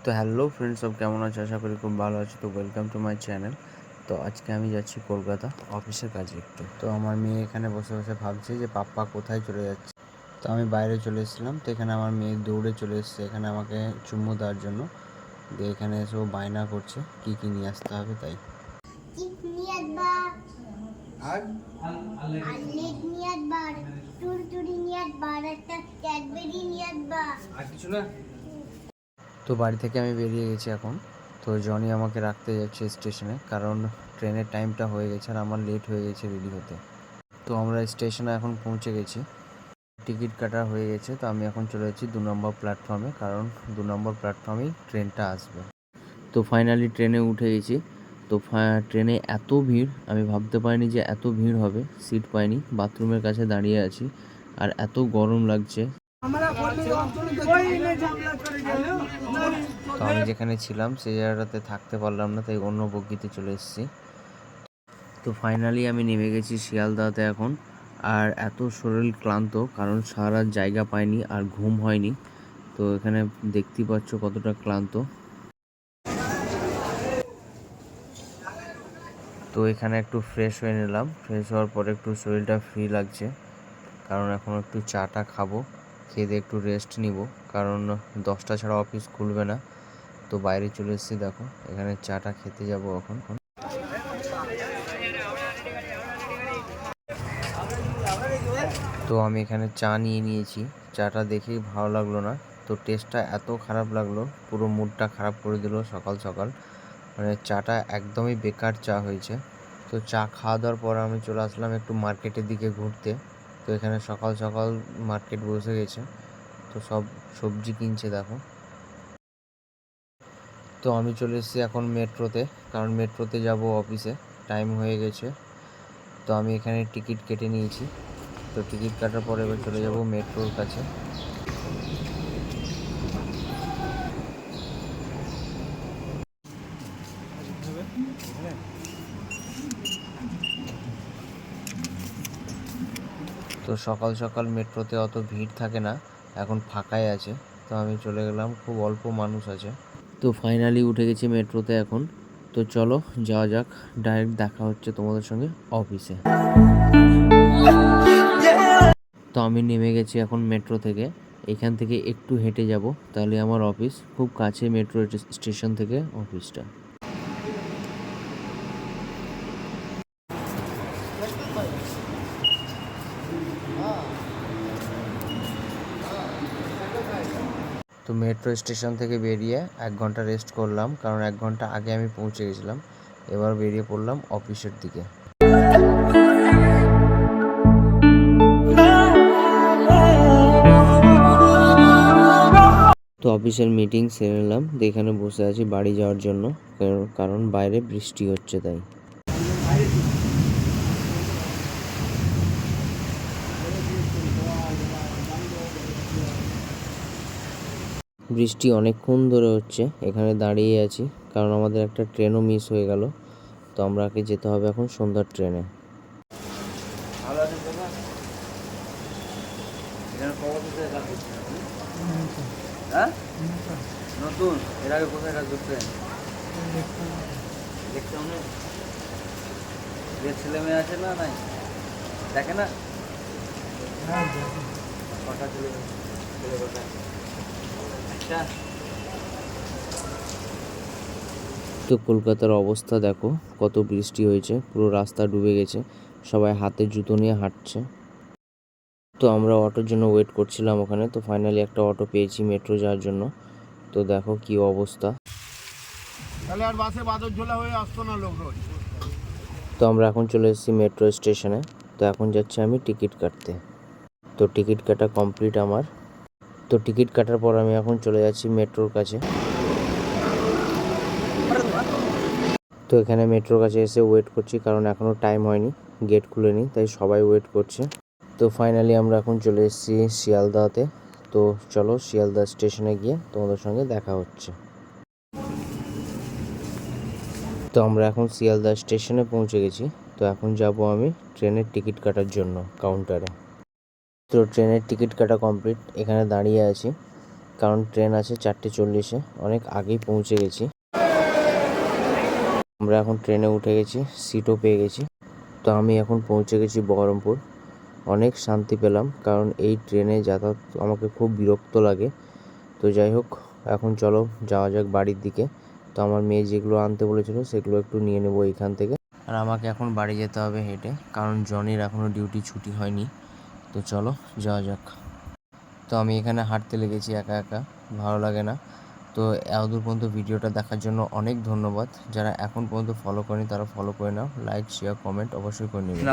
তো hello friends, সব কেমন আছে? আশা করি খুব ভালো আছে। তো ওয়েলকাম টু মাই চ্যানেল। তো আজকে আমি যাচ্ছি কলকাতা অফিসের কাজে একটু। তো আমার মেয়ে এখানে বসে বসে ভাবছে যে পাপ্পা কোথায় চলে যাচ্ছে। তো আমি বাইরে চলে এসেছিলাম। তো এখানে আমার মেয়ে দৌড়ে চলে এসেছে এখানে আমাকে চুমু দেওয়ার জন্য। দিয়ে এখানে এসেও বায়না করছে কী কী নিয়ে আসতে হবে তাই। তো বাড়ি থেকে আমি বেরিয়ে গেছি এখন। তো জনি আমাকে রাখতে যাচ্ছে স্টেশনে, কারণ ট্রেনের টাইমটা হয়ে গেছে আর আমার লেট হয়ে গেছে রেডি হতে। তো আমরা স্টেশনে এখন পৌঁছে গেছি, টিকিট কাটা হয়ে গেছে। তো আমি এখন চলে যাচ্ছি 2 নম্বর প্ল্যাটফর্মে, কারণ 2 নম্বর প্ল্যাটফর্মেই ট্রেনটা আসবে। তো ফাইনালি ট্রেনে উঠে গেছি। তো ট্রেনে এত ভিড়, আমি ভাবতে পারিনি যে এত ভিড় হবে। সিট পাইনি, বাথরুমের কাছে দাঁড়িয়ে আছি আর এত গরম লাগছে। তো আমি যেখানে ছিলাম সেই জায়গাটাতে থাকতে পারলাম না, তাই অন্য বগিতে চলে এসেছি। তো ফাইনালি আমি নেমে গেছি শিয়ালদাতে এখন। আর এত শরীর ক্লান্ত, কারণ সারা রাত জায়গা পাইনি আর ঘুম হয়নি। তো এখানে দেখতেই পাচ্ছ কতটা ক্লান্ত। তো এখানে একটু ফ্রেশ হয়ে নিলাম। ফ্রেশ হওয়ার পরে একটু শরীরটা ফ্রি লাগছে, কারণ এখন একটু চাটা খাবো, খেয়ে দিয়ে একটু রেস্ট নিব, কারণ 10টা ছাড়া অফিস খুলবে না। তো বাইরে চলে এসেছি, দেখো এখানে চাটা খেতে যাব এখন। তো আমি এখানে চা নিয়ে নিয়েছি। চাটা দেখেই ভালো লাগলো না, তো টেস্টটা এত খারাপ লাগলো, পুরো মুডটা খারাপ করে দিল সকাল সকাল। মানে চাটা একদমই বেকার চা হয়েছে। তো চা খাওয়া দাওয়ার পর আমি চলে আসলাম একটু মার্কেটের দিকে ঘুরতে। তো এখানে সকাল সকাল মার্কেট বসে গেছে, তো সব সবজি কিনছে দেখো। তো আমি চলে এসেছি এখন মেট্রোতে, কারণ মেট্রোতে যাব অফিসে, টাইম হয়ে গেছে। তো আমি এখানে টিকিট কেটে নিয়েছি। তো টিকিট কাটার পরে এবার চলে যাব মেট্রোর কাছে। তো সকাল সকাল মেট্রোতে অত ভিড় থাকে না, এখন ফাঁকাই আছে। তো আমি চলে গেলাম, খুব অল্প মানুষ আছে। তো ফাইনালি উঠে গেছি মেট্রোতে এখন। তো চলো যাওয়া যাক, ডাইরেক্ট দেখা হচ্ছে তোমাদের সঙ্গে অফিসে। তো আমি নেমে গেছি এখন মেট্রো থেকে। এখান থেকে একটু হেঁটে যাব, তাহলে আমার অফিস খুব কাছে, মেট্রো স্টেশন থেকে অফিসটা। তো মেট্রো স্টেশন থেকে বেরিয়ে 1 ঘন্টা রেস্ট করলাম, কারণ 1 ঘন্টা আগে আমি পৌঁছে গেছিলাম। এবার বেরিয়ে পড়লাম অফিসের দিকে। তো অফিসের মিটিং সেরে নিলাম, এখানে বসে আছি বাড়ি যাওয়ার জন্য, কারণ বাইরে বৃষ্টি হচ্ছে তাই। বৃষ্টি অনেকক্ষণ ধরে হচ্ছে, এখানে দাঁড়িয়ে আছি, কারণ আমাদের একটা ট্রেনও মিস হয়ে গেল। তো আমাকে যেতে হবে এখন সন্ধ্যার ট্রেনে। নতুন এর আগে কোথায় কাজ করতেন? যে ছেলে মেয়ে আছে না, নাই দেখে না? কটা ছেলে ছেলে কোথায়? আচ্ছা। তো কলকাতার অবস্থা দেখো, কত বৃষ্টি হয়েছে, পুরো রাস্তা ডুবে গেছে, সবাই হাতে জুতো নিয়ে হাঁটছে। তো আমরা অটোর জন্য ওয়েট করছিলাম ওখানে। তো ফাইনালি একটা অটো পেয়েছি মেট্রো যাওয়ার জন্য। তো দেখো কি অবস্থা। তাহলে আর বাসে বাদর ঝোলা হয়ে আসতো না লোক রোজ। তো আমরা এখন চলে এসেছি মেট্রো স্টেশনে। তো এখন যাচ্ছি আমি টিকিট কাটতে। তো টিকিট কাটা কমপ্লিট আমার। তো টিকিট কাটার পর আমি এখন চলে যাচ্ছি মেট্রোর কাছে। তো এখানে মেট্রোর কাছে এসে ওয়েট করছি, কারণ এখনও টাইম হয়নি, গেট খুলেনি, তাই সবাই ওয়েট করছে। তো ফাইনালি আমরা এখন চলে এসেছি শিয়ালদাতে। তো চলো শিয়ালদা স্টেশনে গিয়ে তোমাদের সঙ্গে দেখা হচ্ছে। তো আমরা এখন শিয়ালদা স্টেশনে পৌঁছে গেছি। তো এখন যাব আমি ট্রেনের টিকিট কাটার জন্য কাউন্টারে। তো ট্রেনের টিকিট কাটা কমপ্লিট, এখানে দাঁড়িয়ে আছি। কারণ ট্রেন আছে 4:40-এ, অনেক আগেই পৌঁছে গেছি। আমরা এখন ট্রেনে উঠে গেছি, সিটও পেয়ে গেছি। তো আমি এখন পৌঁছে গেছি বহরমপুর। অনেক শান্তি পেলাম, কারণ এই ট্রেনে যাতায়াত আমাকে খুব বিরক্ত লাগে। তো যাই হোক, এখন চলো যাওয়া যাক বাড়ির দিকে। তো আমার মেয়ে যেগুলো আনতে বলেছিল সেগুলো একটু নিয়ে নেবো এইখান থেকে। আর আমাকে এখন বাড়ি যেতে হবে হেঁটে, কারণ জনির এখনও ডিউটি ছুটি হয়নি। তো চলো যাওয়া যাক। তো আমি এখানে হাঁটতে লেগেছি একা একা, ভালো লাগে না। তো এতদূর পর্যন্ত ভিডিওটা দেখার জন্য অনেক ধন্যবাদ। যারা এখন পর্যন্ত ফলো করেনি তারা ফলো করে নাও, লাইক শেয়ার কমেন্ট অবশ্যই করে নেবে।